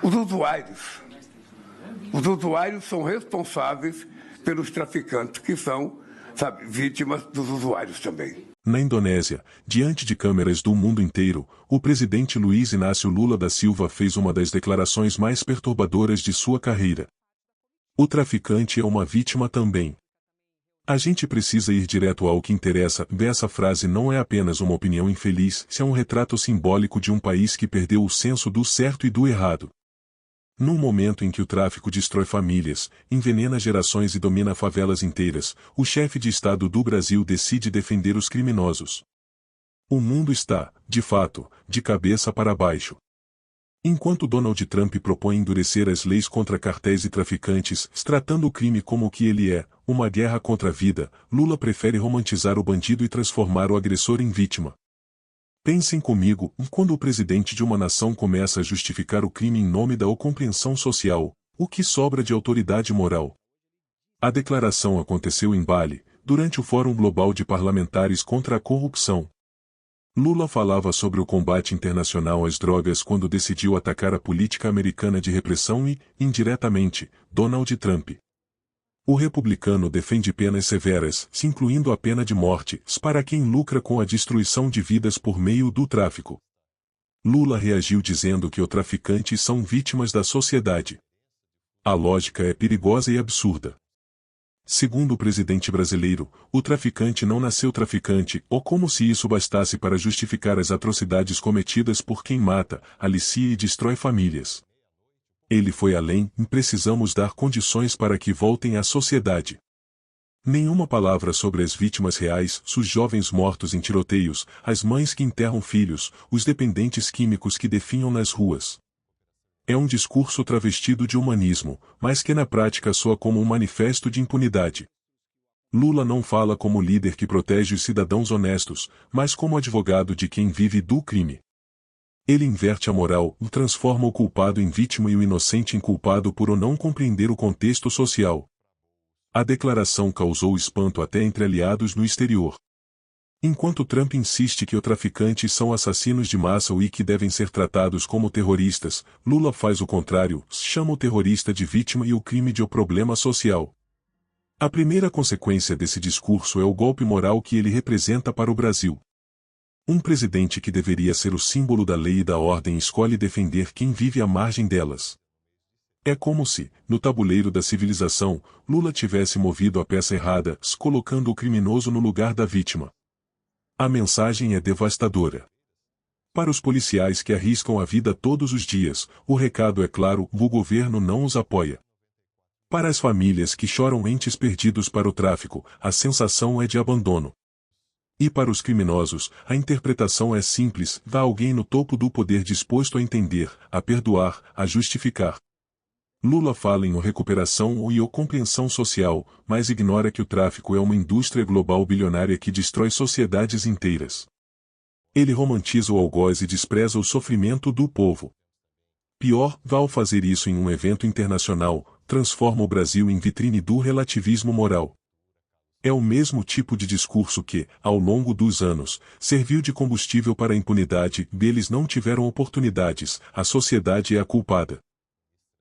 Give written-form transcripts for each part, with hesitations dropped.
Os usuários. Os usuários são responsáveis pelos traficantes, que são, vítimas dos usuários também. Na Indonésia, diante de câmeras do mundo inteiro, o presidente Luiz Inácio Lula da Silva fez uma das declarações mais perturbadoras de sua carreira. O traficante é uma vítima também. A gente precisa ir direto ao que interessa. Essa frase não é apenas uma opinião infeliz, é um retrato simbólico de um país que perdeu o senso do certo e do errado. Num momento em que o tráfico destrói famílias, envenena gerações e domina favelas inteiras, o chefe de Estado do Brasil decide defender os criminosos. O mundo está, de fato, de cabeça para baixo. Enquanto Donald Trump propõe endurecer as leis contra cartéis e traficantes, tratando o crime como o que ele é, uma guerra contra a vida, Lula prefere romantizar o bandido e transformar o agressor em vítima. Pensem comigo, quando o presidente de uma nação começa a justificar o crime em nome da compreensão social, o que sobra de autoridade moral? A declaração aconteceu em Bali, durante o Fórum Global de Parlamentares contra a Corrupção. Lula falava sobre o combate internacional às drogas quando decidiu atacar a política americana de repressão e, indiretamente, Donald Trump. O republicano defende penas severas, incluindo a pena de morte, para quem lucra com a destruição de vidas por meio do tráfico. Lula reagiu dizendo que os traficantes são vítimas da sociedade. A lógica é perigosa e absurda. Segundo o presidente brasileiro, o traficante não nasceu traficante, ou como se isso bastasse para justificar as atrocidades cometidas por quem mata, alicia e destrói famílias. Ele foi além, e precisamos dar condições para que voltem à sociedade. Nenhuma palavra sobre as vítimas reais, os jovens mortos em tiroteios, as mães que enterram filhos, os dependentes químicos que definham nas ruas. É um discurso travestido de humanismo, mas que na prática soa como um manifesto de impunidade. Lula não fala como líder que protege os cidadãos honestos, mas como advogado de quem vive do crime. Ele inverte a moral, transforma o culpado em vítima e o inocente em culpado por não compreender o contexto social. A declaração causou espanto até entre aliados no exterior. Enquanto Trump insiste que os traficantes são assassinos de massa e que devem ser tratados como terroristas, Lula faz o contrário, chama o terrorista de vítima e o crime de problema social. A primeira consequência desse discurso é o golpe moral que ele representa para o Brasil. Um presidente que deveria ser o símbolo da lei e da ordem escolhe defender quem vive à margem delas. É como se, no tabuleiro da civilização, Lula tivesse movido a peça errada, colocando o criminoso no lugar da vítima. A mensagem é devastadora. Para os policiais que arriscam a vida todos os dias, o recado é claro: o governo não os apoia. Para as famílias que choram entes perdidos para o tráfico, a sensação é de abandono. E para os criminosos, a interpretação é simples: há alguém no topo do poder disposto a entender, a perdoar, a justificar. Lula fala em recuperação e compreensão social, mas ignora que o tráfico é uma indústria global bilionária que destrói sociedades inteiras. Ele romantiza o algoz e despreza o sofrimento do povo. Pior, ao fazer isso em um evento internacional, transforma o Brasil em vitrine do relativismo moral. É o mesmo tipo de discurso que, ao longo dos anos, serviu de combustível para a impunidade. Eles não tiveram oportunidades, a sociedade é a culpada.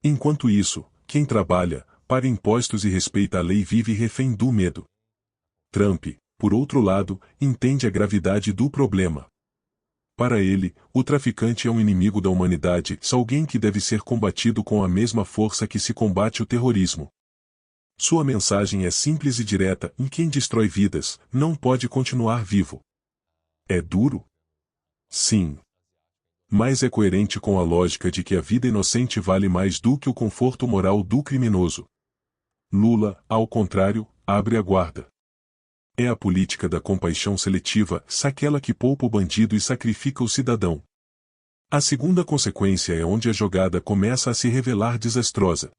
Enquanto isso, quem trabalha, paga impostos e respeita a lei vive refém do medo. Trump, por outro lado, entende a gravidade do problema. Para ele, o traficante é um inimigo da humanidade, alguém que deve ser combatido com a mesma força que se combate o terrorismo. Sua mensagem é simples e direta: quem destrói vidas, não pode continuar vivo. É duro? Sim. Mas é coerente com a lógica de que a vida inocente vale mais do que o conforto moral do criminoso. Lula, ao contrário, abre a guarda. É a política da compaixão seletiva, aquela que poupa o bandido e sacrifica o cidadão. A segunda consequência é onde a jogada começa a se revelar desastrosa.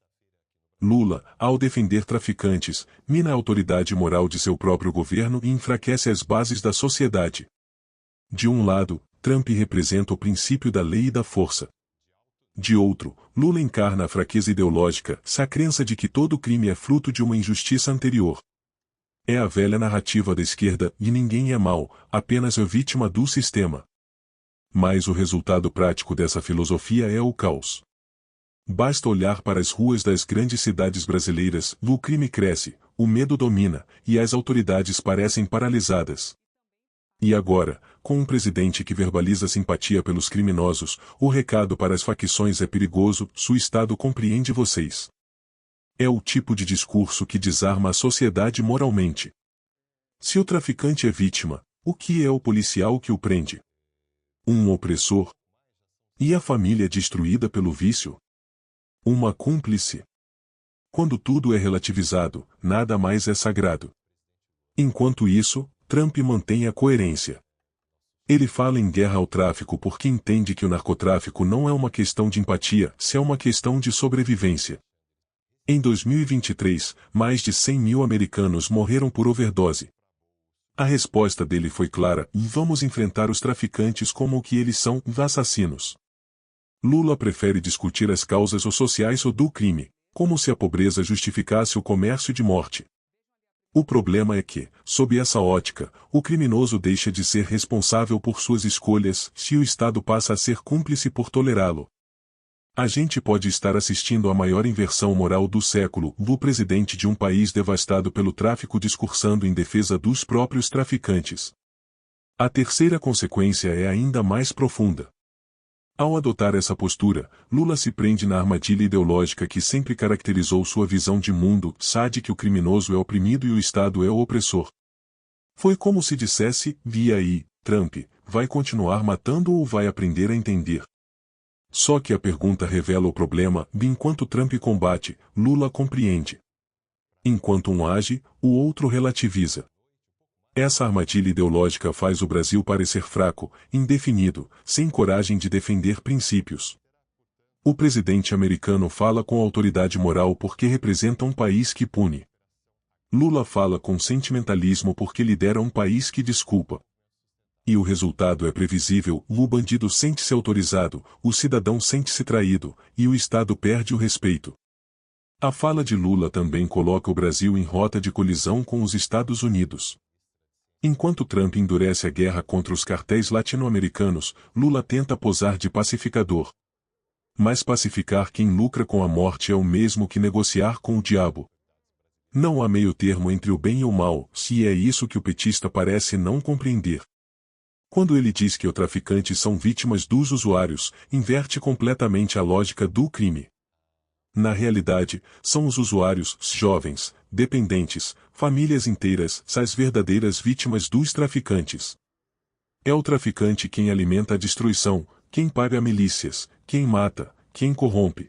Lula, ao defender traficantes, mina a autoridade moral de seu próprio governo e enfraquece as bases da sociedade. De um lado, Trump representa o princípio da lei e da força. De outro, Lula encarna a fraqueza ideológica, a crença de que todo crime é fruto de uma injustiça anterior. É a velha narrativa da esquerda: e ninguém é mau, apenas é vítima do sistema. Mas o resultado prático dessa filosofia é o caos. Basta olhar para as ruas das grandes cidades brasileiras, o crime cresce, o medo domina, e as autoridades parecem paralisadas. E agora, com um presidente que verbaliza simpatia pelos criminosos, o recado para as facções é perigoso, seu Estado compreende vocês. É o tipo de discurso que desarma a sociedade moralmente. Se o traficante é vítima, o que é o policial que o prende? Um opressor? E a família destruída pelo vício? Uma cúmplice? Quando tudo é relativizado, nada mais é sagrado. Enquanto isso, Trump mantém a coerência. Ele fala em guerra ao tráfico porque entende que o narcotráfico não é uma questão de empatia, se é uma questão de sobrevivência. Em 2023, mais de 100 mil americanos morreram por overdose. A resposta dele foi clara: vamos enfrentar os traficantes como o que eles são, assassinos. Lula prefere discutir as causas sociais do crime, como se a pobreza justificasse o comércio de morte. O problema é que, sob essa ótica, o criminoso deixa de ser responsável por suas escolhas se o Estado passa a ser cúmplice por tolerá-lo. A gente pode estar assistindo à maior inversão moral do século, o presidente de um país devastado pelo tráfico discursando em defesa dos próprios traficantes. A terceira consequência é ainda mais profunda. Ao adotar essa postura, Lula se prende na armadilha ideológica que sempre caracterizou sua visão de mundo, sabe que o criminoso é oprimido e o Estado é o opressor. Foi como se dissesse: "E aí, Trump, vai continuar matando ou vai aprender a entender?" Só que a pergunta revela o problema: enquanto Trump combate, Lula compreende. Enquanto um age, o outro relativiza. Essa armadilha ideológica faz o Brasil parecer fraco, indefinido, sem coragem de defender princípios. O presidente americano fala com autoridade moral porque representa um país que pune. Lula fala com sentimentalismo porque lidera um país que desculpa. E o resultado é previsível: o bandido sente-se autorizado, o cidadão sente-se traído, e o Estado perde o respeito. A fala de Lula também coloca o Brasil em rota de colisão com os Estados Unidos. Enquanto Trump endurece a guerra contra os cartéis latino-americanos, Lula tenta posar de pacificador. Mas pacificar quem lucra com a morte é o mesmo que negociar com o diabo. Não há meio termo entre o bem e o mal, se é isso que o petista parece não compreender. Quando ele diz que os traficantes são vítimas dos usuários, inverte completamente a lógica do crime. Na realidade, são os usuários, jovens, dependentes, famílias inteiras, as verdadeiras vítimas dos traficantes. É o traficante quem alimenta a destruição, quem paga milícias, quem mata, quem corrompe.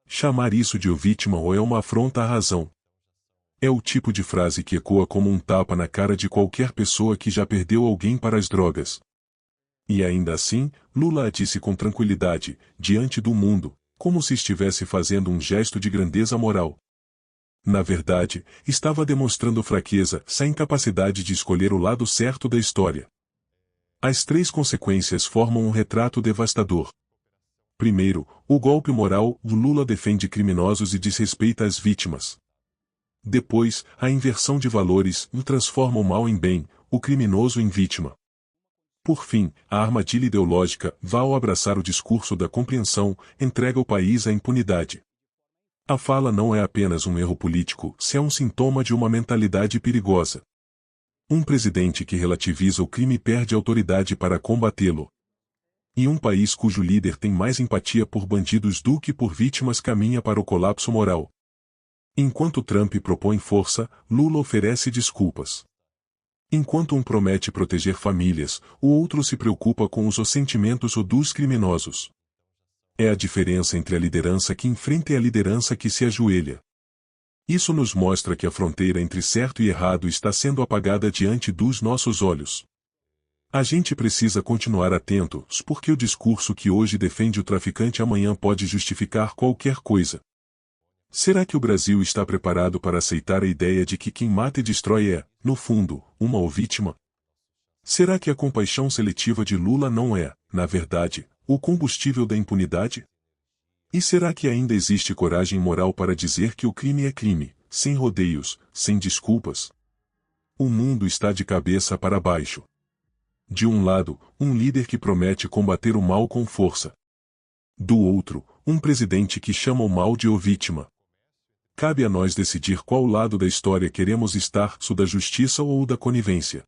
Chamar isso de vítima ou é uma afronta à razão. É o tipo de frase que ecoa como um tapa na cara de qualquer pessoa que já perdeu alguém para as drogas. E ainda assim, Lula a disse com tranquilidade, diante do mundo, como se estivesse fazendo um gesto de grandeza moral. Na verdade, estava demonstrando fraqueza, sem capacidade de escolher o lado certo da história. As três consequências formam um retrato devastador. Primeiro, o golpe moral: o Lula defende criminosos e desrespeita as vítimas. Depois, a inversão de valores transforma o mal em bem, o criminoso em vítima. Por fim, a armadilha ideológica, ao abraçar o discurso da compreensão, entrega o país à impunidade. A fala não é apenas um erro político, se é um sintoma de uma mentalidade perigosa. Um presidente que relativiza o crime perde autoridade para combatê-lo. E um país cujo líder tem mais empatia por bandidos do que por vítimas caminha para o colapso moral. Enquanto Trump propõe força, Lula oferece desculpas. Enquanto um promete proteger famílias, o outro se preocupa com os sentimentos dos criminosos. É a diferença entre a liderança que enfrenta e a liderança que se ajoelha. Isso nos mostra que a fronteira entre certo e errado está sendo apagada diante dos nossos olhos. A gente precisa continuar atentos, porque o discurso que hoje defende o traficante amanhã pode justificar qualquer coisa. Será que o Brasil está preparado para aceitar a ideia de que quem mata e destrói é, no fundo, uma vítima? Será que a compaixão seletiva de Lula não é, na verdade, o combustível da impunidade? E será que ainda existe coragem moral para dizer que o crime é crime, sem rodeios, sem desculpas? O mundo está de cabeça para baixo. De um lado, um líder que promete combater o mal com força. Do outro, um presidente que chama o mal de o vítima. Cabe a nós decidir qual lado da história queremos estar, o da justiça ou o da conivência.